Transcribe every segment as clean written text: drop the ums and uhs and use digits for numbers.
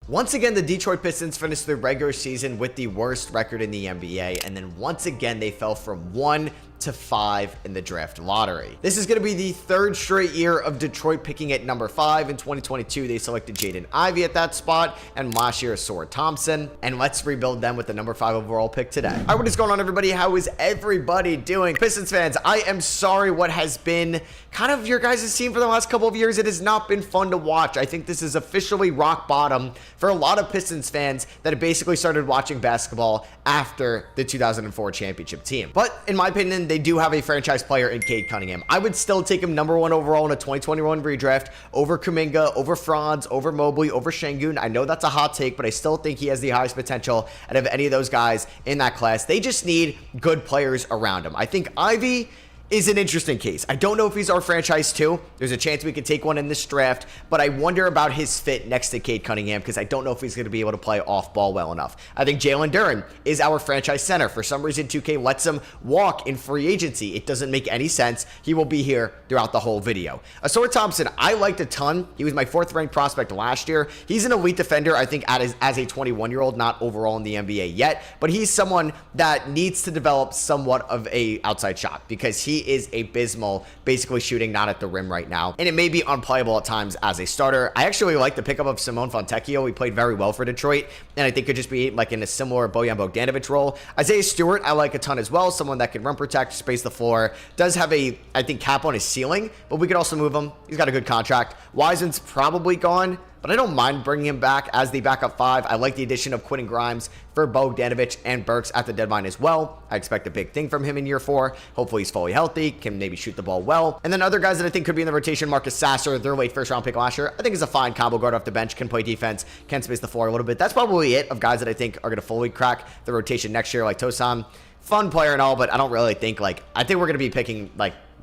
Once again, the Detroit Pistons finished their regular season with the worst record in the NBA, and then once again, they fell from 1 to 5 in the draft lottery. This is going to be the third straight year of Detroit picking at number 5. In 2022, they selected Jaden Ivey at that spot, and last year, Thompson. And let's rebuild them with the number 5 overall pick today. All right, what is going on, everybody? How is everybody doing? Pistons fans, I am sorry what has been kind of your guys' team for the last couple of years. It has not been fun to watch. I think this is officially rock bottom for a lot of Pistons fans that have basically started watching basketball after the 2004 championship team. But in my opinion, they do have a franchise player in Cade Cunningham. I would still take him number 1 overall in a 2021 redraft over Kuminga, over Franz, over Mobley, over Şengün. I know that's a hot take, but I still think he has the highest potential out of any of those guys in that class. They just need good players around him. I think Ivy is an interesting case. I don't know if he's our franchise too. There's a chance we could take one in this draft, but I wonder about his fit next to Cade Cunningham because I don't know if he's going to be able to play off ball well enough. I think Jalen Duren is our franchise center. For some reason, 2K lets him walk in free agency. It doesn't make any sense. He will be here throughout the whole video. Thompson, I liked a ton. He was my 4th ranked prospect last year. He's an elite defender, I think, as a 21-year-old, not overall in the NBA yet, but he's someone that needs to develop somewhat of a outside shot because he is abysmal, basically shooting not at the rim right now, and it may be unplayable at times as a starter. I actually like the pickup of Simone Fontecchio. He played very well for Detroit, and I think could just be like in a similar Bojan Bogdanovic role. Isaiah Stewart, I like a ton as well, someone that can run protect, space the floor, does have a, I think, cap on his ceiling, but we could also move him. He's got a good contract. Wiseman's probably gone, but I don't mind bringing him back as the backup 5. I like the addition of Quentin Grimes for Bogdanovic and Burks at the deadline as well. I expect a big thing from him in year 4. Hopefully he's fully healthy, can maybe shoot the ball well. And then other guys that I think could be in the rotation, Marcus Sasser, their late 1st round pick last year, I think is a fine combo guard off the bench, can play defense, can space the floor a little bit. That's probably it of guys that I think are going to fully crack the rotation next year, like Tosan. Fun player and all, but I don't really think, I think we're going to be picking,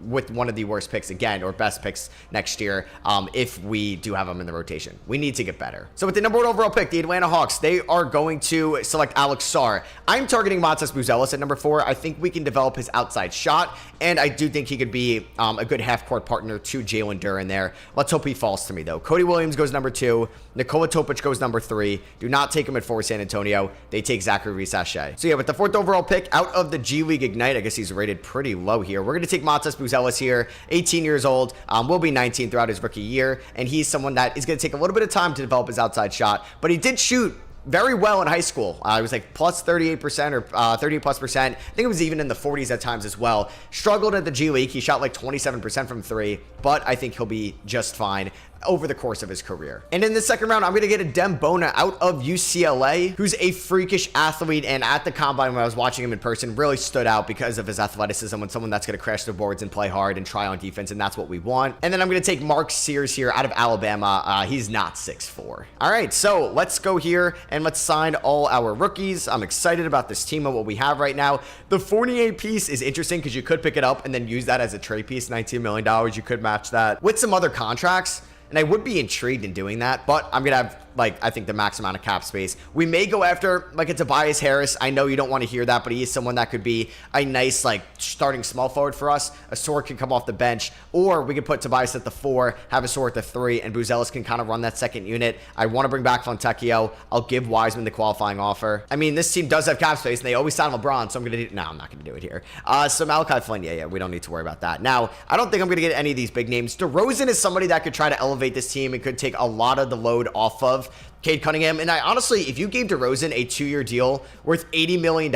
with one of the worst picks again, or best picks next year, if we do have them in the rotation. We need to get better. So with the number 1 overall pick, the Atlanta Hawks, they are going to select Alex Sarr. I'm targeting Matas Buzelis at number 4. I think we can develop his outside shot, and I do think he could be a good half-court partner to Jalen Duren there. Let's hope he falls to me, though. Cody Williams goes number 2. Nikola Topic goes number 3. Do not take him at 4, San Antonio. They take Zachary Risache. So yeah, with the 4th overall pick out of the G League Ignite, I guess he's rated pretty low here. We're going to take Matas Buzelis here, 18 years old, will be 19 throughout his rookie year, and he's someone that is going to take a little bit of time to develop his outside shot, but he did shoot very well in high school. It was like plus 38% or 30+%. I think it was even in the 40s at times as well. Struggled at the G League. He shot like 27% from 3, but I think he'll be just fine over the course of his career. And in the 2nd round, I'm going to get a Dem Bona out of UCLA, who's a freakish athlete, and at the combine when I was watching him in person, really stood out because of his athleticism and someone that's going to crash the boards and play hard and try on defense, and that's what we want. And then I'm going to take Mark Sears here out of Alabama. He's not 6'4". All right, so let's go here and let's sign all our rookies. I'm excited about this team and what we have right now. The Fournier piece is interesting because you could pick it up and then use that as a trade piece, $19 million. You could match that with some other contracts. And I would be intrigued in doing that, but I'm going to have, I think the max amount of cap space. We may go after, a Tobias Harris. I know you don't want to hear that, but he is someone that could be a nice, starting small forward for us. A Sword can come off the bench, or we could put Tobias at the 4, have a Sword at the 3, and Buzelis can kind of run that second unit. I want to bring back Fontecchio. I'll give Wiseman the qualifying offer. I mean, this team does have cap space, and they always sign LeBron, so I'm going to do, no, I'm not going to do it here. So Malachi Flynn, yeah, we don't need to worry about that. Now, I don't think I'm going to get any of these big names. DeRozan is somebody that could try to elevate this team and could take a lot of the load off of Cade Cunningham. And I honestly, if you gave DeRozan a 2-year deal worth $80 million,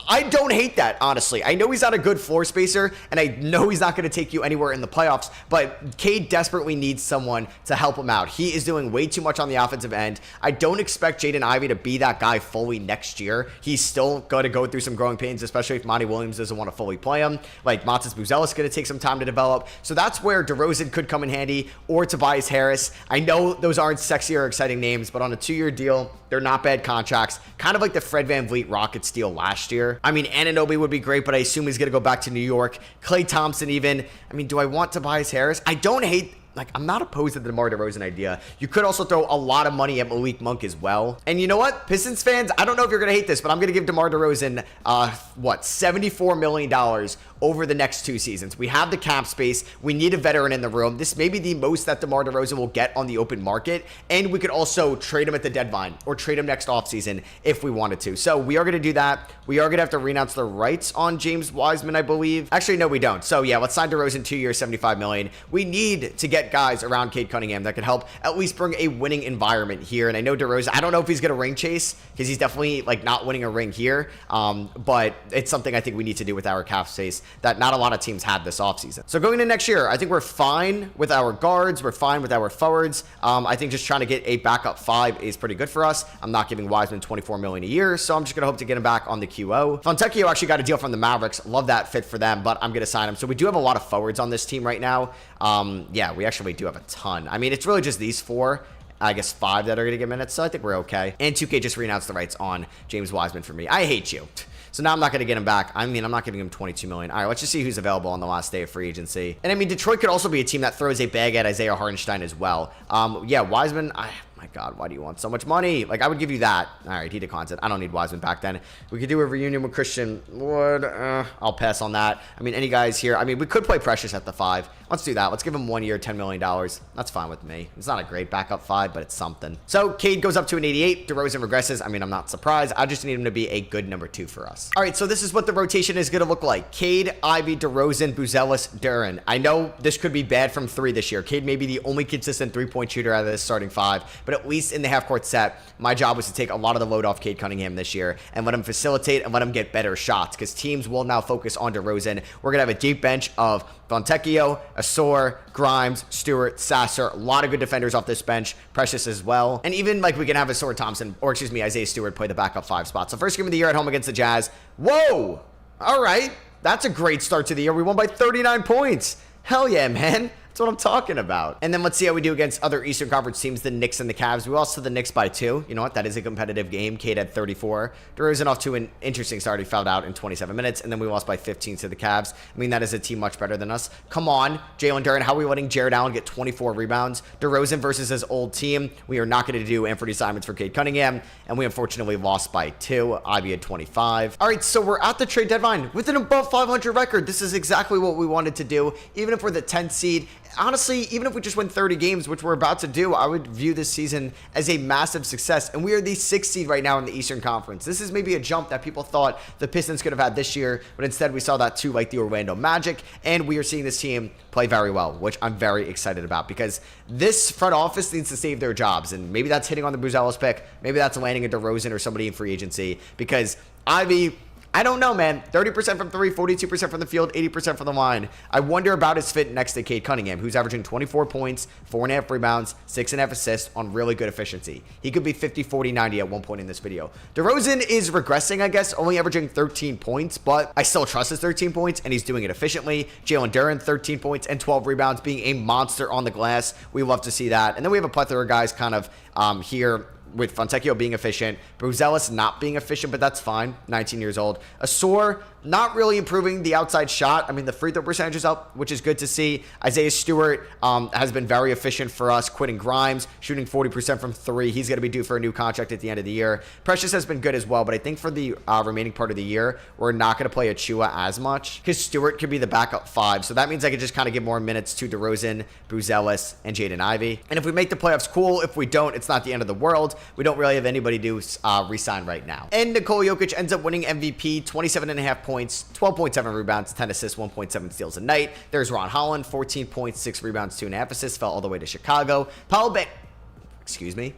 I don't hate that, honestly. I know he's not a good floor spacer, and I know he's not going to take you anywhere in the playoffs, but Cade desperately needs someone to help him out. He is doing way too much on the offensive end. I don't expect Jaden Ivey to be that guy fully next year. He's still going to go through some growing pains, especially if Monty Williams doesn't want to fully play him. Matas Buzelis is going to take some time to develop. So that's where DeRozan could come in handy, or Tobias Harris. I know those aren't sexy or exciting names, but on a 2-year deal, they're not bad contracts. Kind of like the Fred VanVleet Rockets deal last year. I mean, Anunoby would be great, but I assume he's going to go back to New York. Klay Thompson even. I mean, do I want Tobias Harris? I don't hate Like, I'm not opposed to the DeMar DeRozan idea. You could also throw a lot of money at Malik Monk as well. And you know what? Pistons fans, I don't know if you're going to hate this, but I'm going to give DeMar DeRozan, $74 million over the next 2 seasons. We have the cap space. We need a veteran in the room. This may be the most that DeMar DeRozan will get on the open market, and we could also trade him at the deadline or trade him next offseason if we wanted to. So we are going to do that. We are going to have to renounce the rights on James Wiseman, I believe. Actually, no, we don't. So yeah, let's sign DeRozan 2 years, $75 million. We need to get guys around Cade Cunningham that can help at least bring a winning environment here. And I know DeRozan, I don't know if he's going to ring chase because he's definitely like not winning a ring here. But it's something I think we need to do with our cap space that not a lot of teams had this offseason. So going into next year, I think we're fine with our guards. We're fine with our forwards. I think just trying to get a backup 5 is pretty good for us. I'm not giving Wiseman $24 million a year, so I'm just going to hope to get him back on the QO. Fontecchio actually got a deal from the Mavericks. Love that fit for them, but I'm going to sign him. So we do have a lot of forwards on this team right now. Yeah, we actually do have a ton. I mean, it's really just these 4. I guess 5 that are going to get minutes, so I think we're okay. And 2K just renounced the rights on James Wiseman for me. I hate you. So now I'm not going to get him back. I mean, I'm not giving him $22 million. All right, let's just see who's available on the last day of free agency. And I mean, Detroit could also be a team that throws a bag at Isaiah Hartenstein as well. Yeah, Wiseman, my God, why do you want so much money? Like, I would give you that. All right, he declines it. I don't need Wiseman back then. We could do a reunion with Christian Wood. I'll pass on that. I mean, any guys here? I mean, we could play Precious at the 5. Let's do that. Let's give him 1 year, $10 million. That's fine with me. It's not a great backup 5, but it's something. So, Cade goes up to an 88. DeRozan regresses. I mean, I'm not surprised. I just need him to be a good number 2 for us. All right, so this is what the rotation is going to look like. Cade, Ivy, DeRozan, Buzelis, Jaren. I know this could be bad from 3 this year. Cade may be the only consistent 3-point shooter out of this starting 5, but at least in the half-court set, my job was to take a lot of the load off Cade Cunningham this year and let him facilitate and let him get better shots because teams will now focus on DeRozan. We're going to have a deep bench of Fontecchio, Asor, Grimes, Stewart, Sasser, a lot of good defenders off this bench, Precious as well. And even like we can have Asor Thompson, or excuse me, Isaiah Stewart play the backup 5 spot. So first game of the year at home against the Jazz. Whoa! All right. That's a great start to the year. We won by 39 points. Hell yeah, man. That's what I'm talking about. And then let's see how we do against other Eastern Conference teams, the Knicks and the Cavs. We lost to the Knicks by 2. You know what? That is a competitive game. Cade had 34. DeRozan off to an interesting start. He fouled out in 27 minutes, and then we lost by 15 to the Cavs. I mean, that is a team much better than us. Come on, Jalen Duren. How are we letting Jared Allen get 24 rebounds? DeRozan versus his old team. We are not going to do Anthony Simons for Cade Cunningham, and we unfortunately lost by 2. Ivy had 25. All right, so we're at the trade deadline with an above 500 record. This is exactly what we wanted to do, even if we're the 10th seed. Honestly, even if we just win 30 games, which we're about to do, I would view this season as a massive success. And we are the 6th seed right now in the Eastern Conference. This is maybe a jump that people thought the Pistons could have had this year, but instead we saw that too, like the Orlando Magic. And we are seeing this team play very well, which I'm very excited about because this front office needs to save their jobs. And maybe that's hitting on the Buzelis pick. Maybe that's landing a DeRozan or somebody in free agency because Ivy, I don't know, man. 30% from 3, 42% from the field, 80% from the line. I wonder about his fit next to Cade Cunningham, who's averaging 24 points, 4.5 rebounds, 6.5 assists on really good efficiency. He could be 50, 40, 90 at one point in this video. DeRozan is regressing, I guess, only averaging 13 points, but I still trust his 13 points, and he's doing it efficiently. Jalen Duren, 13 points and 12 rebounds, being a monster on the glass. We love to see that. And then we have a plethora of guys kind of here with Fontecchio being efficient, Buzelis not being efficient, but that's fine. 19 years old. Asor not really improving the outside shot. I mean, the free throw percentage is up, which is good to see. Isaiah Stewart has been very efficient for us. Quentin Grimes shooting 40% from 3. He's going to be due for a new contract at the end of the year. Precious has been good as well, but I think for the remaining part of the year, we're not going to play Achua as much because Stewart could be the backup 5. So that means I could just kind of give more minutes to DeRozan, Buzelis, and Jaden Ivey. And if we make the playoffs, cool. If we don't, it's not the end of the world. We don't really have anybody to re-sign right now. And Nikola Jokic ends up winning MVP, 27.5 points, 12.7 rebounds, 10 assists, 1.7 steals a night. There's Ron Holland, 14 points, 6 rebounds, 2.5 assists, fell all the way to Chicago. Excuse me?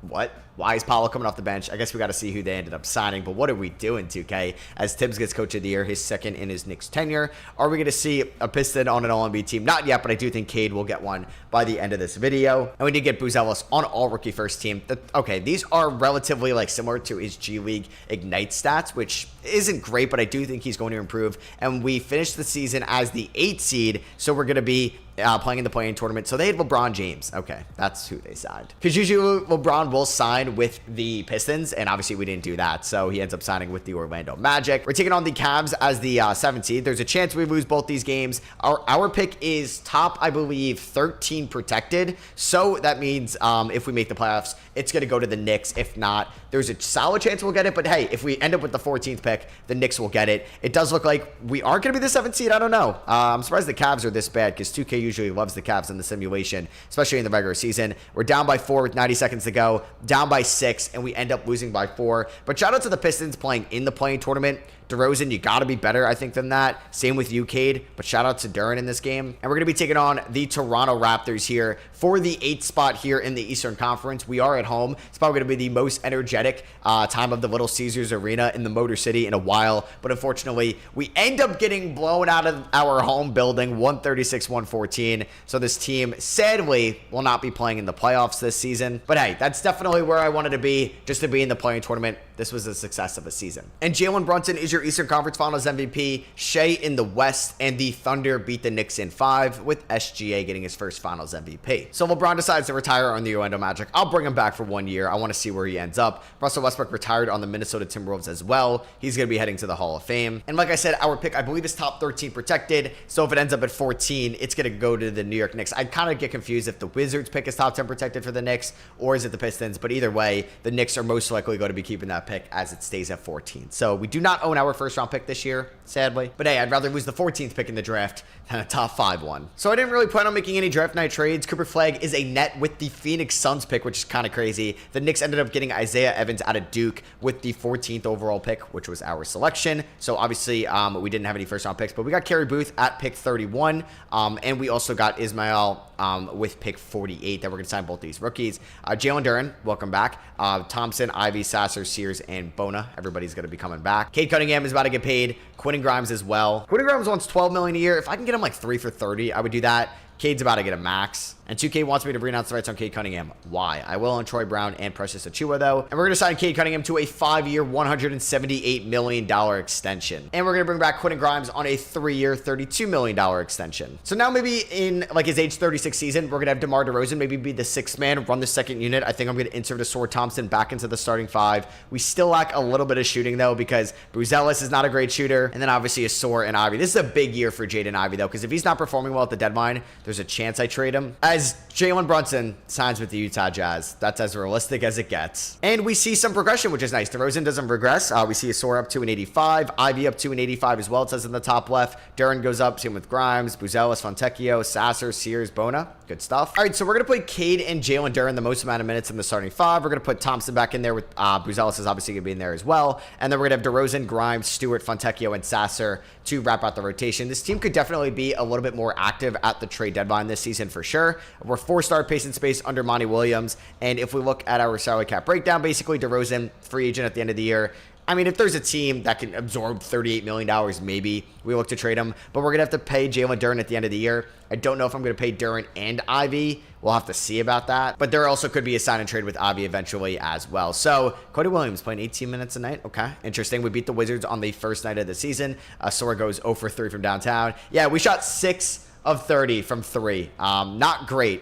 What? Why is Paolo coming off the bench? I guess we got to see who they ended up signing, but what are we doing, 2K? As Tibbs gets Coach of the Year, his second in his Knicks tenure. Are we going to see a Piston on an All-NBA team? Not yet, but I do think Cade will get one by the end of this video. And we did get Buzelis on All-Rookie First Team. Okay, these are relatively similar to his G League Ignite stats, which isn't great, but I do think he's going to improve. And we finished the season as the 8th seed, so we're going to be playing in the play-in tournament. So they had LeBron James. Okay, that's who they signed. Because usually LeBron will sign sign with the Pistons, and obviously we didn't do that, so he ends up signing with the Orlando Magic. We're taking on the Cavs as the 7th seed. There's a chance we lose both these games. Our pick is top, I believe, 13 protected, so that means if we make the playoffs, it's going to go to the Knicks. If not, there's a solid chance we'll get it, but hey, if we end up with the 14th pick, the Knicks will get it. It does look like we are going to be the 7th seed. I don't know. I'm surprised the Cavs are this bad because 2K usually loves the Cavs in the simulation, especially in the regular season. We're down by 4 with 90 seconds to go, down by 6, and we end up losing by 4. But shout out to the Pistons playing in the play-in tournament. DeRozan, you got to be better, I think, than that. Same with you, Cade. But shout out to Jaren in this game. And we're going to be taking on the Toronto Raptors here for the 8th spot here in the Eastern Conference. We are at home. It's probably going to be the most energetic time of the Little Caesars Arena in the Motor City in a while. But unfortunately, we end up getting blown out of our home building, 136-114. So this team, sadly, will not be playing in the playoffs this season. But hey, that's definitely where I wanted to be, just to be in the play-in tournament. This was a success of a season. And Jalen Brunson is your Eastern Conference Finals MVP. Shea in the West, and the Thunder beat the Knicks in 5, with SGA getting his first Finals MVP. So LeBron decides to retire on the Orlando Magic. I'll bring him back for 1 year. I want to see where he ends up. Russell Westbrook retired on the Minnesota Timberwolves as well. He's going to be heading to the Hall of Fame. And like I said, our pick, I believe, is top 13 protected. So if it ends up at 14, it's going to go to the New York Knicks. I kind of get confused if the Wizards pick is top 10 protected for the Knicks, or is it the Pistons? But either way, the Knicks are most likely going to be keeping that pick as it stays at 14. So we do not own our first round pick this year, sadly. But hey, I'd rather lose the 14th pick in the draft than a top 5 one. So I didn't really plan on making any draft night trades. Cooper Flagg is a net with the Phoenix Suns pick, which is kind of crazy. The Knicks ended up getting Isaiah Evans out of Duke with the 14th overall pick, which was our selection. So obviously we didn't have any first round picks, but we got Kerry Booth at pick 31. And we also got Ismail with pick 48 that we're going to sign both these rookies. Jalen Duren, welcome back. Thompson, Ivy, Sasser, Sears, and Bona. Everybody's going to be coming back. Cade Cunningham is about to get paid. Quentin Grimes as well. Quentin Grimes wants $12 million a year. If I can get him like 3 for 30, I would do that. Cade's about to get a max. And 2K wants me to renounce the rights on Cade Cunningham. Why? I will on Troy Brown and Precious Achiuwa, though. And we're going to sign Cade Cunningham to a 5-year, $178 million extension. And we're going to bring back Quentin Grimes on a 3-year, $32 million extension. So now maybe in like his age 36 season, we're going to have DeMar DeRozan maybe be the 6th man, run the second unit. I think I'm going to insert Asor Thompson back into the starting 5. We still lack a little bit of shooting, though, because Buzelis is not a great shooter. And then obviously Asor and Ivy. This is a big year for Jaden Ivey, though, because if he's not performing well at the deadline, there's a chance I trade him. As Jalen Brunson signs with the Utah Jazz, that's as realistic as it gets. And we see some progression, which is nice. DeRozan doesn't regress. We see Asor up to an 85, Ivy up to an 85 as well. It says in the top left. Duren goes up, same with Grimes, Buzelis, Fontecchio, Sasser, Sears, Bona. Good stuff. All right, so we're going to play Cade and Jalen Duren the most amount of minutes in the starting 5. We're going to put Thompson back in there with Buzelis is obviously going to be in there as well. And then we're going to have DeRozan, Grimes, Stewart, Fontecchio, and Sasser to wrap out the rotation. This team could definitely be a little bit more active at the trade deadline this season for sure. We're 4-star pace and space under Monty Williams. And if we look at our salary cap breakdown, basically DeRozan, free agent at the end of the year. I mean, if there's a team that can absorb $38 million, maybe we look to trade him. But we're going to have to pay Jalen Duren at the end of the year. I don't know if I'm going to pay Duren and Ivy. We'll have to see about that. But there also could be a sign and trade with Ivy eventually as well. So Cody Williams playing 18 minutes a night. Okay, interesting. We beat the Wizards on the first night of the season. Sora goes 0 for 3 from downtown. Yeah, we shot 6 of 30 from 3. Not great.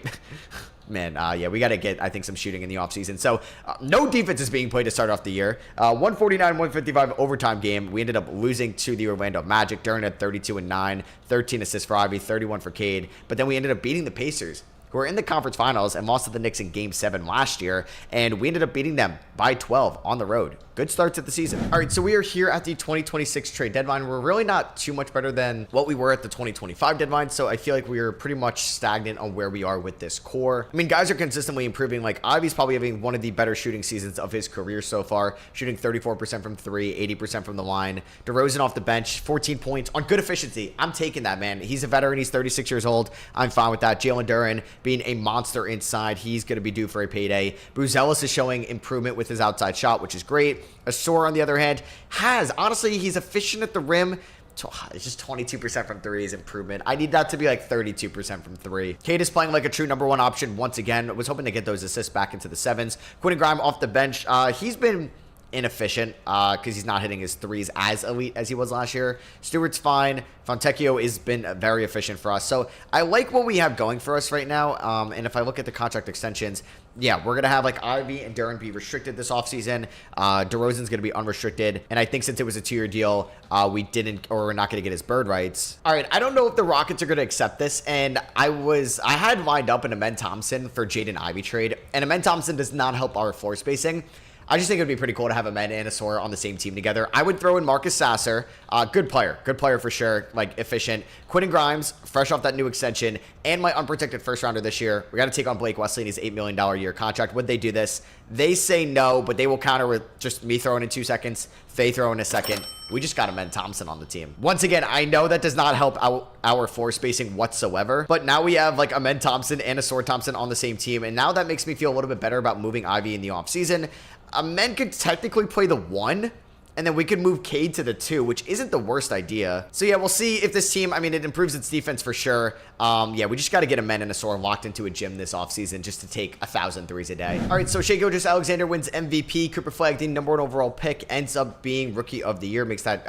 Man, yeah, we got to get, I think, some shooting in the offseason. So, no defense is being played to start off the year. 149-155 overtime game. We ended up losing to the Orlando Magic. Duren had 32-9, 13 assists for Ivy, 31 for Cade. But then we ended up beating the Pacers, who were in the conference finals and lost to the Knicks in Game 7 last year. And we ended up beating them by 12 on the road. Good start to the season. All right, so we are here at the 2026 trade deadline. We're really not too much better than what we were at the 2025 deadline, so I feel like we are pretty much stagnant on where we are with this core. I mean, guys are consistently improving. Like, Ivy's probably having one of the better shooting seasons of his career so far, shooting 34% from 3, 80% from the line. DeRozan off the bench, 14 points on good efficiency. I'm taking that, man. He's a veteran. He's 36 years old. I'm fine with that. Jalen Duren being a monster inside. He's going to be due for a payday. Buzelis is showing improvement with his outside shot, which is great. Asor, on the other hand, honestly, he's efficient at the rim. It's just 22% from 3 is improvement. I need that to be like 32% from 3. Cade is playing like a true number 1 option once again. Was hoping to get those assists back into the 7s. Quentin Grimes off the bench. He's been inefficient because he's not hitting his threes as elite as he was last year. Stewart's fine. Fontecchio has been very efficient for us. So I like what we have going for us right now. And if I look at the contract extensions, yeah, we're going to have like Ivy and Jaren be restricted this offseason. DeRozan's going to be unrestricted. And I think since it was a 2-year deal, we're not going to get his bird rights. All right, I don't know if the Rockets are going to accept this. And I had lined up an Amen Thompson for Jaden Ivey trade. And Amen Thompson does not help our floor spacing. I just think it would be pretty cool to have Amen and Asor on the same team together. I would throw in Marcus Sasser. Good player for sure, like efficient. Quentin Grimes, fresh off that new extension, and my unprotected first rounder this year. We got to take on Blake Wesley and his $8 million a year contract. Would they do this? They say no, but they will counter with just me throwing in 2 seconds, Faye throwing a second. We just got Amen Thompson on the team. Once again, I know that does not help our floor spacing whatsoever, but now we have like Amen Thompson and Asor Thompson on the same team, and now that makes me feel a little bit better about moving Ivy in the offseason. Amen could technically play the 1, and then we could move Cade to the 2, which isn't the worst idea. So yeah, we'll see if this team, I mean, it improves its defense for sure. Yeah, we just got to get Amen and Asor locked into a gym this offseason just to take 1,000 threes a day. All right, so Shai Gilgeous-Alexander wins MVP. Cooper Flagg, the #1 overall pick, ends up being Rookie of the Year. Makes that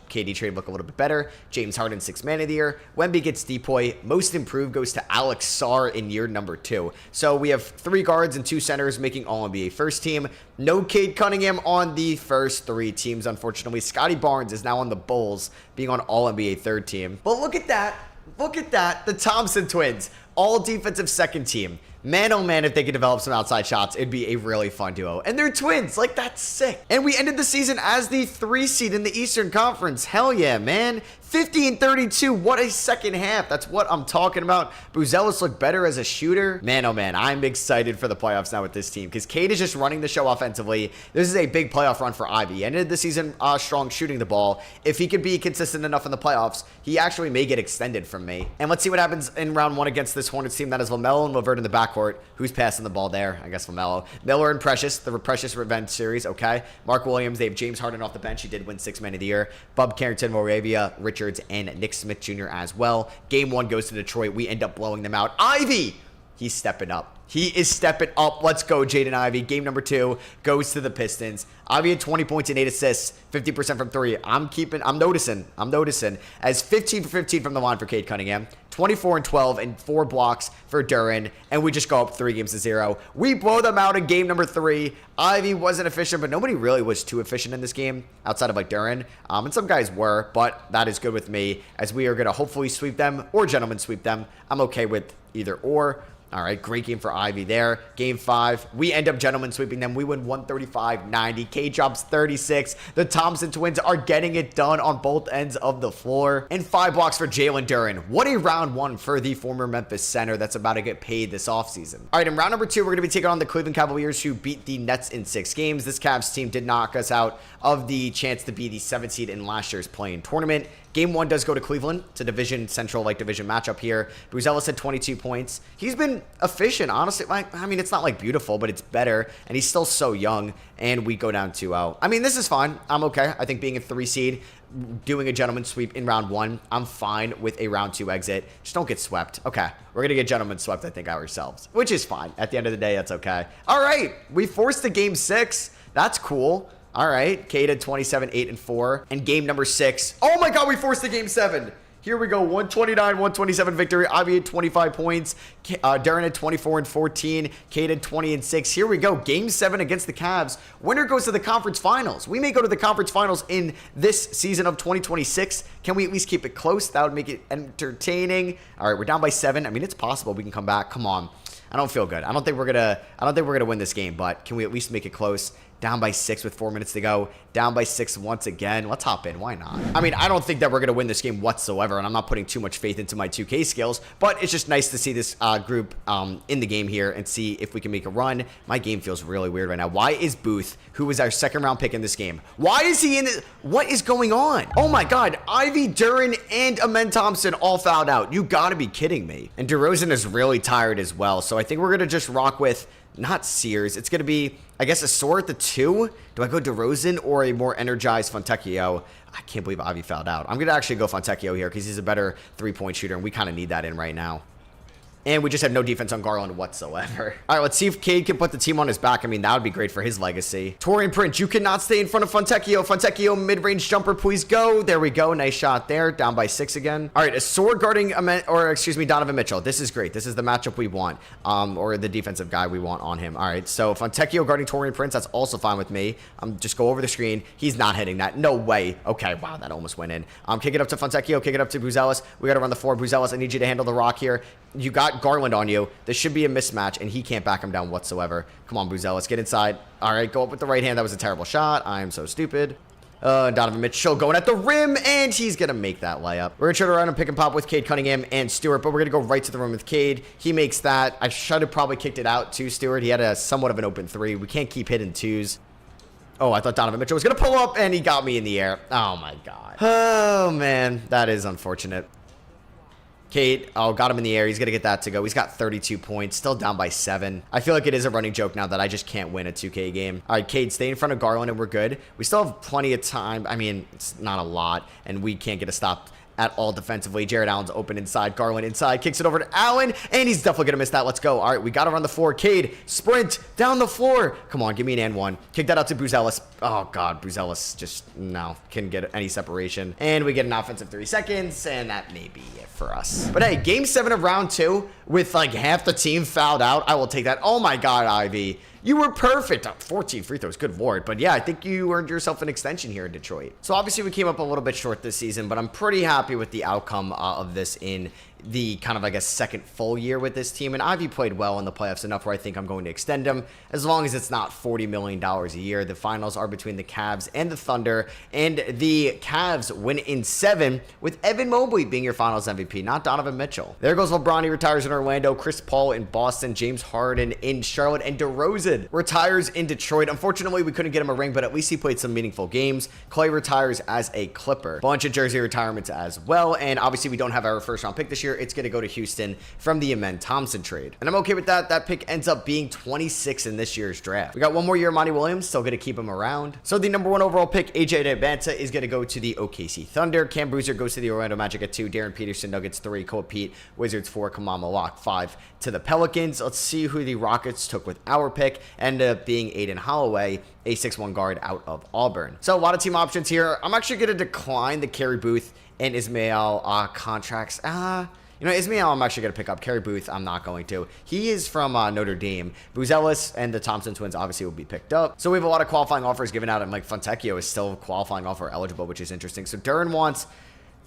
KD trade look a little bit better. James Harden, 6th Man of the Year. Wemby gets Depoy. Most Improved goes to Alex Sarr in year #2. So we have 3 guards and 2 centers making All-NBA first team. No Cade Cunningham on the first 3 teams, unfortunately. Scotty Barnes is now on the Bulls, being on All-NBA third team. But look at that. Look at that. The Thompson twins, all defensive second team. Man, oh man, if they could develop some outside shots, it'd be a really fun duo. And they're twins. Like, that's sick. And we ended the season as the 3 seed in the Eastern Conference. Hell yeah, man. 50-32. What a second half. That's what I'm talking about. Buzelis looked better as a shooter. Man, oh man, I'm excited for the playoffs now with this team because Cade is just running the show offensively. This is a big playoff run for Ivy. Ended the season strong shooting the ball. If he could be consistent enough in the playoffs, he actually may get extended from me. And let's see what happens in round 1 against this Hornets team. That is LaMelo and LeVert in the backcourt. Who's passing the ball there? I guess LaMelo. Miller and Precious, the Precious Revenge series. Okay. Mark Williams. They have James Harden off the bench. He did win 6th Man of the Year. Bub Carrington, Moravia, Richards, and Nick Smith Jr. as well. Game 1 goes to Detroit. We end up blowing them out. Ivy! He's stepping up. He is stepping up. Let's go, Jaden Ivey. Game #2 goes to the Pistons. Ivy had 20 points and 8 assists, 50% from 3. I'm noticing. As 15 for 15 from the line for Cade Cunningham, 24 and 12 and 4 blocks for Duren, and we just go up 3-0. We blow them out in game #3. Ivy wasn't efficient, but nobody really was too efficient in this game outside of like Duren. And some guys were, but that is good with me as we are going to hopefully sweep them or gentlemen sweep them. I'm okay with either or. All right, great game for Ivy there. Game 5, we end up gentlemen sweeping them. We win 135-90. K drops 36. The Thompson twins are getting it done on both ends of the floor. And 5 blocks for Jalen Duren. What a round 1 for the former Memphis center that's about to get paid this offseason. All right, in round #2, we're going to be taking on the Cleveland Cavaliers, who beat the Nets in 6 games. This Cavs team did knock us out of the chance to be the 7th seed in last year's play-in tournament. Game 1 does go to Cleveland. It's a division matchup here. Buzelis had 22 points. He's been efficient, honestly. I mean, it's not like beautiful, but it's better. And he's still so young. And we go down 2-0. I mean, this is fine. I'm okay. I think being a 3 seed, doing a gentleman sweep in round 1, I'm fine with a round 2 exit. Just don't get swept. Okay. We're going to get gentlemen swept, I think, ourselves, which is fine. At the end of the day, that's okay. All right. We forced the game 6. That's cool. All right, Cade had 27, 8, and 4. And game #6. Oh my God, we forced the game 7. Here we go, 129-127 victory. Ivy had 25 points. Jaren had 24 and 14. Cade had 20 and 6. Here we go, game 7 against the Cavs. Winner goes to the conference finals. We may go to the conference finals in this season of 2026. Can we at least keep it close? That would make it entertaining. All right, we're down by 7. I mean, it's possible we can come back. Come on. I don't feel good. I don't think we're gonna win this game, but can we at least make it close? Down by 6 with 4 minutes to go. Down by 6 once again. Let's hop in. Why not? I mean, I don't think that we're going to win this game whatsoever, and I'm not putting too much faith into my 2K skills, but it's just nice to see this group in the game here and see if we can make a run. My game feels really weird right now. Why is Booth, who was our 2nd round pick in this game, why is he in it? What is going on? Oh my God. Ivy, Duren, and Amen Thompson all fouled out. You got to be kidding me. And DeRozan is really tired as well, so I think we're going to just rock with not Sears. It's going to be, I guess, Asor at the 2. Do I go DeRozan or a more energized Fontecchio? I can't believe Ivy fouled out. I'm going to actually go Fontecchio here because he's a better 3-point shooter, and we kind of need that in right now. And we just have no defense on Garland whatsoever. All right, let's see if Cade can put the team on his back. I mean, that would be great for his legacy. Torian Prince, you cannot stay in front of Fontecchio. Fontecchio, mid-range jumper, please go. There we go. Nice shot there. Down by 6 again. All right, a sword guarding, Donovan Mitchell. This is great. This is the matchup we want, or the defensive guy we want on him. All right, so Fontecchio guarding Torian Prince. That's also fine with me. Just go over the screen. He's not hitting that. No way. Okay, wow, that almost went in. Kick it up to Fontecchio. Kick it up to Buzelis. We got to run the floor. Buzelis, I need you to handle the rock here. You got Garland on you. This should be a mismatch, and he can't back him down whatsoever. Come on, Buzelis, get inside. All right, go up with the right hand. That was a terrible shot. I am so stupid. Donovan Mitchell going at the rim, and he's going to make that layup. We're going to try to run and pick and pop with Cade Cunningham and Stewart, but we're going to go right to the rim with Cade. He makes that. I should have probably kicked it out to Stewart. He had a somewhat of an open 3. We can't keep hitting 2s. Oh, I thought Donovan Mitchell was going to pull up, and he got me in the air. Oh, my God. Oh, man. That is unfortunate. Cade, got him in the air. He's going to get that to go. He's got 32 points, still down by 7. I feel like it is a running joke now that I just can't win a 2K game. All right, Cade, stay in front of Garland, and we're good. We still have plenty of time. I mean, it's not a lot, and we can't get a stop at all defensively. Jared Allen's open inside. Garland inside. Kicks it over to Allen, and he's definitely going to miss that. Let's go. All right, we got to run the floor. Cade, sprint down the floor. Come on, give me an and one. Kick that out to Buzelis. Oh, God, Buzelis just, no, couldn't get any separation. And we get an offensive 3 seconds, and that may be it for us. But hey, game 7 of round 2 with like half the team fouled out. I will take that. Oh, my God, Ivy. You were perfect. 14 free throws, good lord. But yeah, I think you earned yourself an extension here in Detroit. So obviously we came up a little bit short this season, but I'm pretty happy with the outcome of this in the kind of, I guess, second full year with this team. And Ivy played well in the playoffs enough where I think I'm going to extend him, as long as it's not $40 million a year. The finals are between the Cavs and the Thunder, and the Cavs win in 7 with Evan Mobley being your finals MVP, not Donovan Mitchell. There goes LeBron. He retires in Orlando. Chris Paul in Boston. James Harden in Charlotte. And DeRozan retires in Detroit. Unfortunately, we couldn't get him a ring, but at least he played some meaningful games. Clay retires as a Clipper. Bunch of jersey retirements as well. And obviously, we don't have our first round pick this year. It's going to go to Houston from the Thompson trade. And I'm okay with that. That pick ends up being 26 in this year's draft. We got one more year of Monty Williams. Still going to keep him around. So the number 1 overall pick, AJ Debanta, is going to go to the OKC Thunder. Cam Bruiser goes to the Orlando Magic at 2. Darren Peterson, Nuggets 3. Cole Pete, Wizards 4. Kamama Lock 5 to the Pelicans. Let's see who the Rockets took with our pick. Ended up being Aiden Holloway, a 6'1" guard out of Auburn. So a lot of team options here. I'm actually going to decline the Kerry Booth and Ismail contracts. Ismail, I'm actually going to pick up. Kerry Booth, I'm not going to. He is from Notre Dame. Buzelis and the Thompson twins obviously will be picked up. So we have a lot of qualifying offers given out, and Mike Fontecchio is still qualifying offer eligible, which is interesting. So Duren wants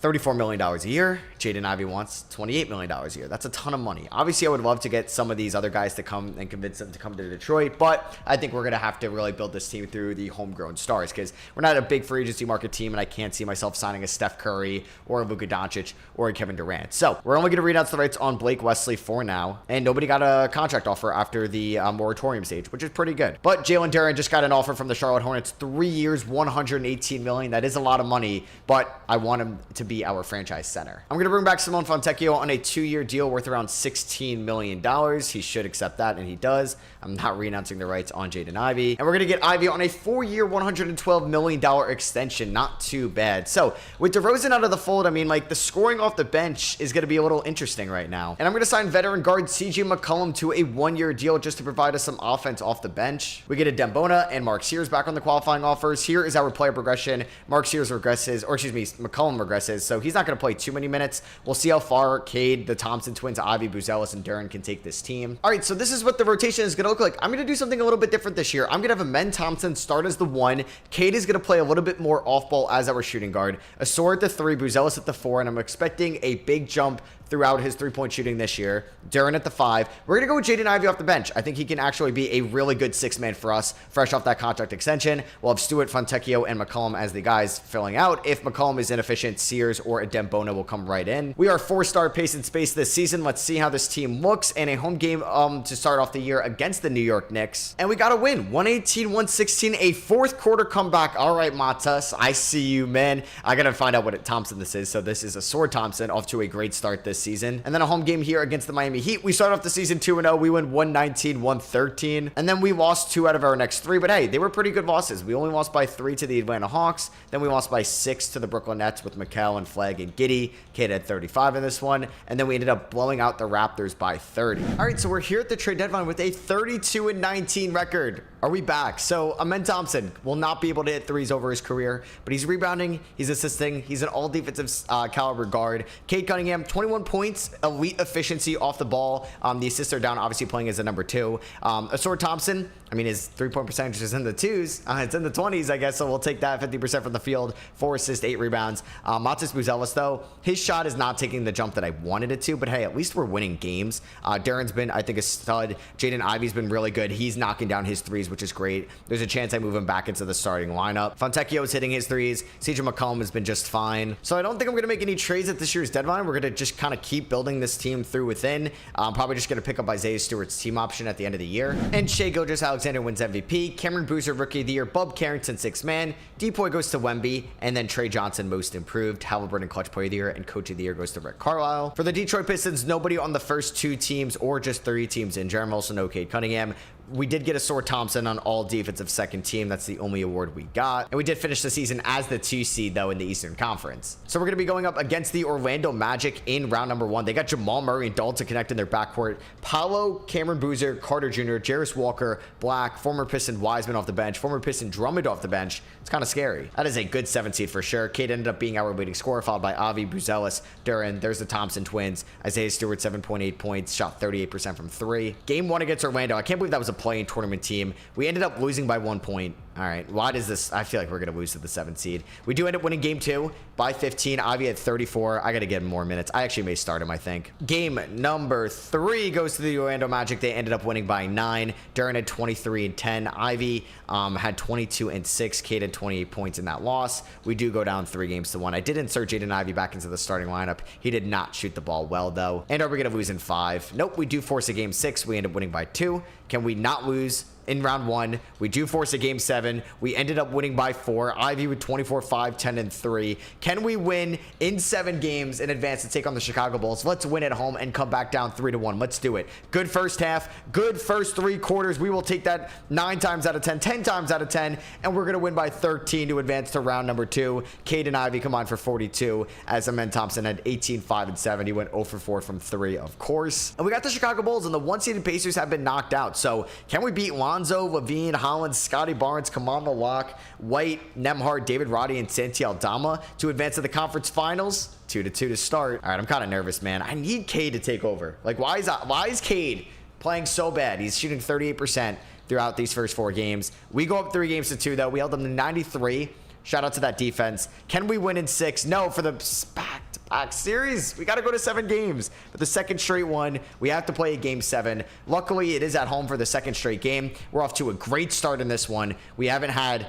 $34 million a year. Jaden Ivey wants $28 million a year. That's a ton of money. Obviously, I would love to get some of these other guys to come and convince them to come to Detroit, but I think we're going to have to really build this team through the homegrown stars, because we're not a big free agency market team, and I can't see myself signing a Steph Curry or a Luka Doncic or a Kevin Durant. So we're only going to read out the rights on Blake Wesley for now, and nobody got a contract offer after the moratorium stage, which is pretty good. But Jalen Duren just got an offer from the Charlotte Hornets, 3 years, $118 million. That is a lot of money, but I want him to be our franchise center. I'm going to bring back Simone Fontecchio on a 2-year deal worth around $16 million. He should accept that, and he does. I'm not renouncing the rights on Jaden Ivey. And we're going to get Ivey on a 4-year, $112 million extension. Not too bad. So with DeRozan out of the fold, I mean, like, the scoring off the bench is going to be a little interesting right now. And I'm going to sign veteran guard CJ McCollum to a 1-year deal just to provide us some offense off the bench. We get a Dembona and Mark Sears back on the qualifying offers. Here is our player progression. Mark Sears regresses, or excuse me, McCollum regresses, so he's not going to play too many minutes. We'll see how far Cade, the Thompson twins, Ivy, Buzelis, and Duren can take this team. All right, so this is what the rotation is going to look like. I'm going to do something a little bit different this year. I'm going to have Amen Thompson start as the 1. Cade is going to play a little bit more off ball as our shooting guard. Asor at the 3, Buzelis at the 4, and I'm expecting a big jump throughout his three-point shooting this year. Duren at the 5. We're going to go with Jaden Ivey off the bench. I think he can actually be a really good 6-man for us, fresh off that contract extension. We'll have Stewart, Fontecchio, and McCollum as the guys filling out. If McCollum is inefficient, Sears or a Dembona will come right in. We are 4-star pace and space this season. Let's see how this team looks, and a home game to start off the year against the New York Knicks. And we got to win. 118-116, a fourth quarter comeback. All right, Matas, I see you, man. I got to find out what Thompson this is. So this is Asor Thompson off to a great start this this season. And then a home game here against the Miami Heat. We start off the season 2-0. We win 119-113. And then we lost 2 out of our next 3. But hey, they were pretty good losses. We only lost by 3 to the Atlanta Hawks. Then we lost by 6 to the Brooklyn Nets with McHale and Flagg and Giddey. Cade had 35 in this one. And then we ended up blowing out the Raptors by 30. All right, so we're here at the trade deadline with a 32-19 record. Are we back? So Amen Thompson will not be able to hit threes over his career, but he's rebounding, he's assisting, he's an all defensive caliber guard. Cade Cunningham, 21 points, elite efficiency off the ball. The assists are down, obviously playing as a number 2. Asor Thompson, I mean, his 3-point percentage is in the 2s. It's in the 20s, I guess, so we'll take that. 50% from the field, 4 assists, 8 rebounds. Matas Buzelis, though, his shot is not taking the jump that I wanted it to, but hey, at least we're winning games. Jaren's been, I think, a stud. Jaden Ivey's been really good. He's knocking down his threes, which is great. There's a chance I move him back into the starting lineup. Fontecchio is hitting his threes. CJ McCollum has been just fine. So I don't think I'm going to make any trades at this year's deadline. We're going to just kind of keep building this team through within. I'm probably just going to pick up Isaiah Stewart's team option at the end of the year. And Shai Gilgeous-Alexander wins MVP. Cameron Boozer, Rookie of the Year. Bub Carrington, 6th man. Depoy goes to Wemby. And then Trey Johnson, Most Improved. Halliburton, Clutch Player of the Year. And Coach of the Year goes to Rick Carlisle. For the Detroit Pistons, nobody on the first 2 teams or just 3 teams in general. So no Cade Cunningham. We did get Asor Thompson on all defensive second team. That's the only award we got. And we did finish the season as the 2 seed, though, in the Eastern Conference. So we're going to be going up against the Orlando Magic in round number 1. They got Jamal Murray and Dalton connect in their backcourt. Paolo, Cameron Boozer, Carter Jr., Jarris Walker, Black, former Piston Wiseman off the bench, former Piston Drummond off the bench. It's kind of scary. That is a good 7 seed for sure. Cade ended up being our leading scorer, followed by Avi, Buzelis, Duran. There's the Thompson twins. Isaiah Stewart, 7.8 points, shot 38% from 3. Game 1 against Orlando. I can't believe that was a play-in tournament team. We ended up losing by 1 point. All right, why does this? I feel like we're going to lose to the 7th seed. We do end up winning game 2 by 15. Ivy at 34. I got to get him more minutes. I actually may start him, I think. Game number 3 goes to the Orlando Magic. They ended up winning by 9. Duran had 23 and 10. Ivy had 22 and 6. Cade had 28 points in that loss. We do go down 3-1. I did insert Jaden Ivey back into the starting lineup. He did not shoot the ball well, though. And are we going to lose in 5? Nope, we do force a game 6. We end up winning by 2. Can we not lose in round 1? We do force a game 7. We ended up winning by 4. Ivy with 24, 5, 10, and 3. Can we win in 7 games in advance to take on the Chicago Bulls? Let's win at home and come back down 3-1. Let's do it. Good first half. Good first 3 quarters. We will take that 9 times out of 10, 10 times out of 10, and we're going to win by 13 to advance to round number 2. Cade and Ivy combined for 42, as Amen Thompson had 18, 5, and 7. He went 0 for 4 from 3, of course. And we got the Chicago Bulls, and the 1-seeded Pacers have been knocked out. So can we beat Lonzo, Levine, Hollins, Scotty Barnes, Kamanda Locke, White, Nembhard, David Roddy, and Santi Aldama to advance to the conference finals? 2-2 to start. All right, I'm kind of nervous, man. I need Cade to take over. Like, why is Cade playing so bad? He's shooting 38% throughout these first 4 games. We go up 3-2, though. We held them to 93. Shout out to that defense. Can we win in 6? No, for the back-to-back series. We got to go to 7 games. For the second straight one, we have to play a game 7. Luckily, it is at home for the second straight game. We're off to a great start in this one. We haven't had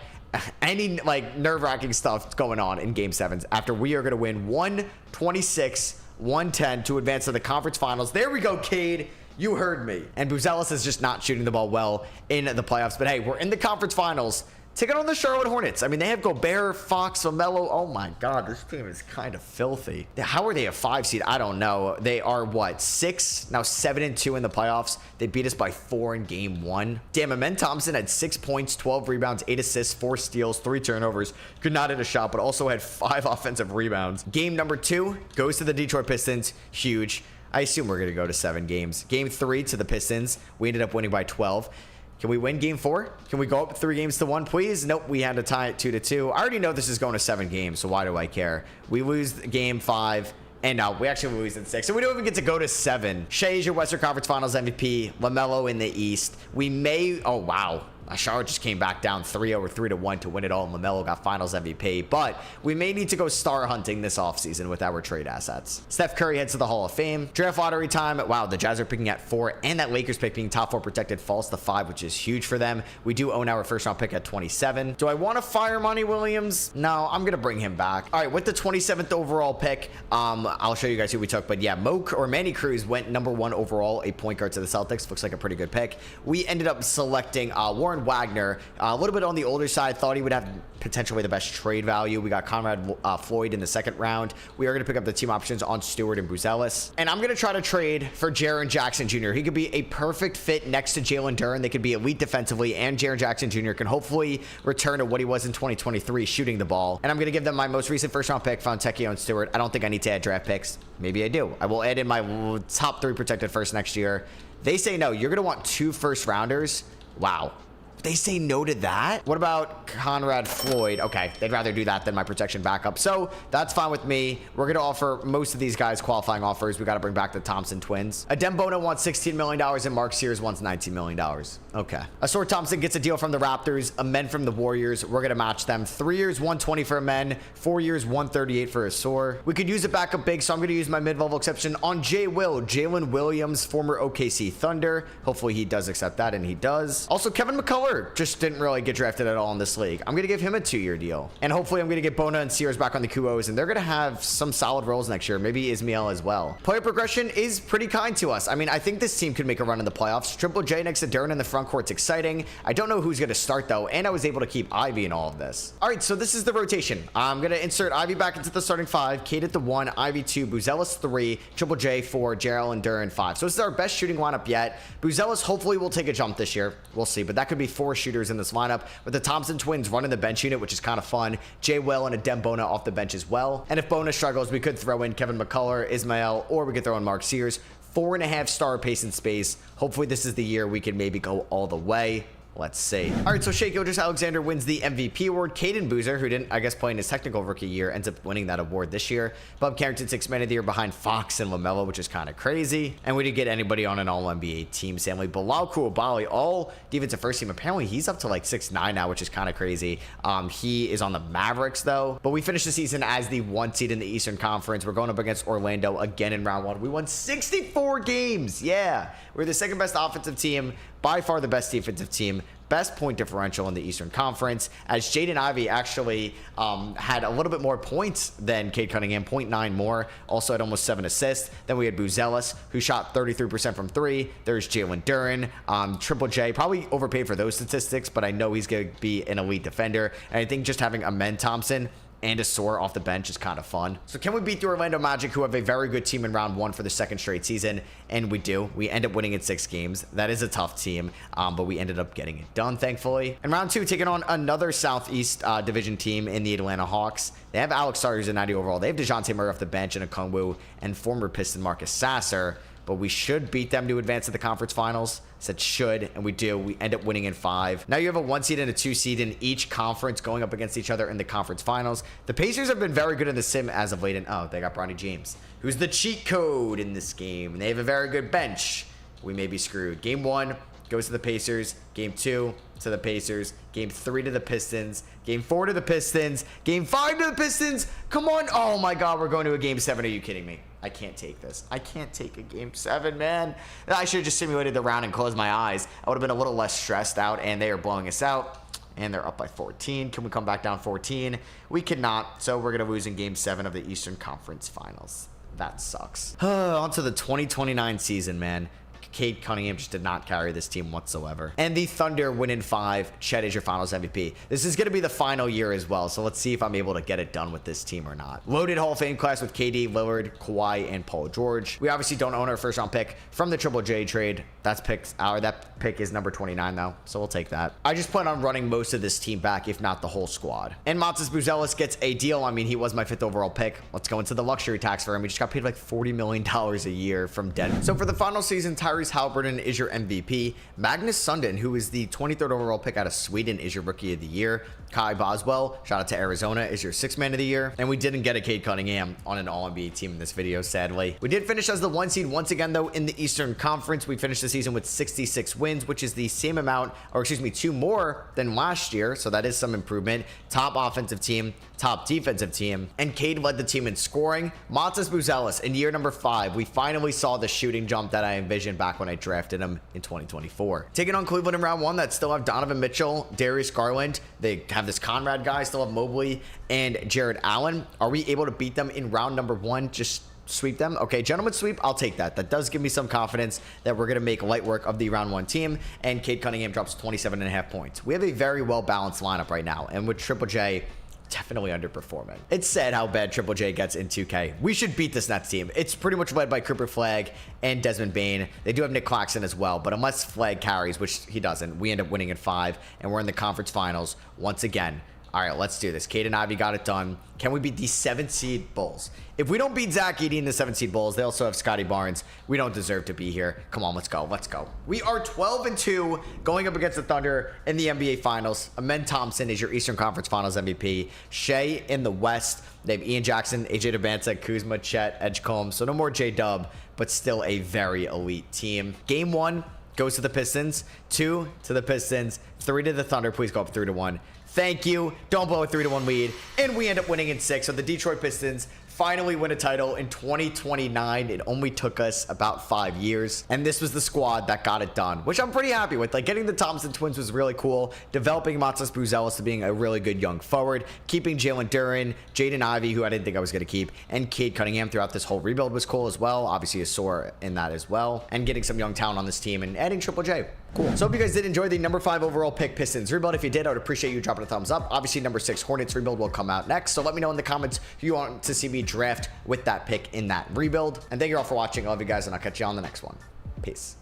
any nerve-wracking stuff going on in game 7s after we are going to win 126-110 to advance to the conference finals. There we go, Cade. You heard me. And Buzelis is just not shooting the ball well in the playoffs. But hey, we're in the conference finals. Taking on the Charlotte Hornets. I mean, they have Gobert, Fox, LaMelo. Oh my God, this team is kind of filthy. How are they a 5 seed? I don't know. They are what, 6? Now 7-2 in the playoffs. They beat us by 4 in game 1. Damn, Amen Thompson had 6 points, 12 rebounds, 8 assists, 4 steals, 3 turnovers. Could not hit a shot, but also had 5 offensive rebounds. Game number 2 goes to the Detroit Pistons. Huge. I assume we're going to go to 7 games. Game 3 to the Pistons. We ended up winning by 12. Can we win game 4? Can we go up 3-1, please? Nope, we had to tie it 2-2. I already know this is going to 7 games, so why do I care? We lose game 5, and no, we actually lose in 6. So we don't even get to go to 7. Shai is your Western Conference Finals MVP. LaMelo in the East. We may, oh wow. Charlotte just came back down 3-0 or 3-1 to win it all, and LaMelo got Finals MVP. But we may need to go star hunting this offseason with our trade assets. Steph Curry heads to the Hall of Fame. Draft lottery time. Wow, the Jazz are picking at 4, and that Lakers pick being top 4 protected falls to 5, which is huge for them. We do own our first round pick at 27. Do I want to fire Monty Williams? No, I'm going to bring him back. All right, with the 27th overall pick, I'll show you guys who we took. But yeah, Manny Cruz went number 1 overall, a point guard to the Celtics. Looks like a pretty good pick. We ended up selecting Warren Conrad Wagner, a little bit on the older side. Thought he would have potentially the best trade value. We got Conrad Floyd in the second round. We are going to pick up the team options on Stewart and Buzelis. And I'm going to try to trade for Jaren Jackson Jr. He could be a perfect fit next to Jalen Duren. They could be elite defensively, and Jaren Jackson Jr. can hopefully return to what he was in 2023, shooting the ball. And I'm going to give them my most recent first-round pick, Fontecchio and Stewart. I don't think I need to add draft picks. Maybe I do. I will add in my top 3 protected first next year. They say no. You're going to want 2 first-rounders. Wow. They say no to that? What about Conrad Floyd? Okay, they'd rather do that than my protection backup. So that's fine with me. We're going to offer most of these guys qualifying offers. We got to bring back the Thompson twins. Adem Bona wants $16 million and Mark Sears wants $19 million. Okay. Asor Thompson gets a deal from the Raptors, a men from the Warriors. We're going to match them. 3 years, 120 for a men, 4 years, 138 for Asor. We could use a backup big, so I'm going to use my mid-level exception on Jalen Williams, former OKC Thunder. Hopefully he does accept that, and he does. Also, Kevin McCullough just didn't really get drafted at all in this league. I'm going to give him a 2-year deal. And hopefully I'm going to get Bona and Sears back on the QOs, and they're going to have some solid roles next year. Maybe Ismail as well. Player progression is pretty kind to us. I mean, I think this team could make a run in the playoffs. Triple J next to Duren in the front court's exciting. I don't know who's going to start, though, and I was able to keep Ivy in all of this. All right, so this is the rotation. I'm going to insert Ivy back into the starting 5, Cade at the 1, Ivy 2, Buzelis 3, Triple J 4, Jaren Duren 5. So this is our best shooting lineup yet. Buzelis hopefully will take a jump this year. We'll see, but that could be 4 shooters in this lineup, with the Thompson twins running the bench unit, which is kind of fun. Jay Will and Adem Bona off the bench as well. And if Bona struggles, we could throw in Kevin McCullough, Ismail, or we could throw in Mark Sears. 4.5-star pace and space. Hopefully this is the year we can maybe go all the way. Let's see. All right, so Shai Gilgeous-Alexander wins the MVP award. Caden Boozer, who didn't, I guess, play in his technical rookie year, ends up winning that award this year. Bob Carrington, 6th man of the year behind Fox and LaMelo, which is kind of crazy. And we didn't get anybody on an all-NBA team. Stanley Bilal Coulibaly, all defensive first team. Apparently, he's up to like 6'9" now, which is kind of crazy. He is on the Mavericks, though. But we finished the season as the 1 seed in the Eastern Conference. We're going up against Orlando again in round 1. We won 64 games. Yeah. We're the 2nd best offensive team, by far the best defensive team. Best point differential in the Eastern Conference, as Jaden Ivey actually had a little bit more points than Cade Cunningham, 0.9 more, also had almost 7 assists. Then we had Buzelis, who shot 33% from 3. There's Jalen Duren, Triple J, probably overpaid for those statistics, but I know he's going to be an elite defender. And I think just having Amen Thompson and Asor off the bench is kind of fun. So can we beat the Orlando Magic, who have a very good team in round 1 for the 2nd straight season? And we do. We end up winning in 6 games. That is a tough team, but we ended up getting it done, thankfully. In round 2, taking on another Southeast Division team in the Atlanta Hawks. They have Alex Starters and 90 overall. They have DeJounte Murray off the bench and Okongwu and former Piston Marcus Sasser. But we should beat them to advance to the conference finals. Said should, and we do. We end up winning in 5. Now you have a 1 seed and a 2 seed in each conference going up against each other in the conference finals. The Pacers have been very good in the sim as of late, and oh, they got Bronny James, who's the cheat code in this game. And they have a very good bench. We may be screwed. Game 1 goes to the Pacers. Game 2 to the Pacers. Game 3 to the Pistons. Game 4 to the Pistons. Game 5 to the Pistons. Come on. Oh my God, we're going to a Game 7. Are you kidding me? I can't take this. I can't take a Game 7, man. I should have just simulated the round and closed my eyes. I would have been a little less stressed out, and they are blowing us out. And they're up by 14. Can we come back down 14? We cannot. So we're going to lose in Game 7 of the Eastern Conference Finals. That sucks. On to the 2029 season, man. Cade Cunningham just did not carry this team whatsoever. And the Thunder win in 5. Chet is your finals MVP. This is going to be the final year as well, so let's see if I'm able to get it done with this team or not. Loaded Hall of Fame class with KD, Lillard, Kawhi, and Paul George. We obviously don't own our first round pick from the Triple J trade. That pick is number 29 though, so we'll take that. I just plan on running most of this team back, if not the whole squad. And Montes Buzelis gets a deal. I mean, he was my 5th overall pick. Let's go into the luxury tax for him. He just got paid like $40 million a year from Denver. So for the final season, Tyrese Haliburton is your MVP. Magnus Sundin, who is the 23rd overall pick out of Sweden, is your Rookie of the Year. Kai Boswell, shout out to Arizona, is your 6th man of the year. And we didn't get a Cade Cunningham on an All-NBA team in this video, sadly. We did finish as the 1 seed once again, though, in the Eastern Conference. We finished the season with 66 wins, which is the same amount, or excuse me, 2 more than last year. So that is some improvement. Top offensive team, top defensive team. And Cade led the team in scoring. Montes Buzelis in year number 5. We finally saw the shooting jump that I envisioned back when I drafted him in 2024. Taking on Cleveland in round 1, that still have Donovan Mitchell, Darius Garland. They have this Conrad guy, still have Mobley and Jared Allen. Are we able to beat them in round number 1? Just sweep them. Okay, gentlemen sweep, I'll take that. That does give me some confidence that we're going to make light work of the round 1 team, and Cade Cunningham drops 27.5 points. We have a very well-balanced lineup right now, and with Triple J definitely underperforming. It's sad how bad Triple J gets in 2K. We should beat this Nets team. It's pretty much led by Cooper Flagg and Desmond Bane. They do have Nick Claxton as well, but unless Flagg carries, which he doesn't, we end up winning in 5, and we're in the conference finals once again. All right, let's do this. Cade and Ivy got it done. Can we beat the 7th seed Bulls? If we don't beat Zach Edey in the 7th seed Bulls, they also have Scotty Barnes. We don't deserve to be here. Come on, let's go. Let's go. We are 12-2 going up against the Thunder in the NBA Finals. Amen Thompson is your Eastern Conference Finals MVP. Shea in the West. They have Ian Jackson, AJ Dubanta, Kuzma, Chet, Edgecombe. So no more J-Dub, but still a very elite team. Game 1 goes to the Pistons. 2 to the Pistons. 3 to the Thunder. Please go up 3-1. Thank you. Don't blow a 3-1 lead. And we end up winning in 6. So the Detroit Pistons finally win a title in 2029. It only took us about 5 years. And this was the squad that got it done, which I'm pretty happy with. Like, getting the Thompson twins was really cool. Developing Matas Buzelis to being a really good young forward. Keeping Jalen Duren, Jaden Ivey, who I didn't think I was going to keep, and Cade Cunningham throughout this whole rebuild was cool as well. Obviously a sore in that as well. And getting some young talent on this team and adding Triple J. Cool. So hope you guys did enjoy the number 5 overall pick Pistons rebuild. If you did, I would appreciate you dropping a thumbs up. Obviously, number 6 Hornets rebuild will come out next. So let me know in the comments who you want to see me draft with that pick in that rebuild. And thank you all for watching. I love you guys, and I'll catch you on the next one. Peace.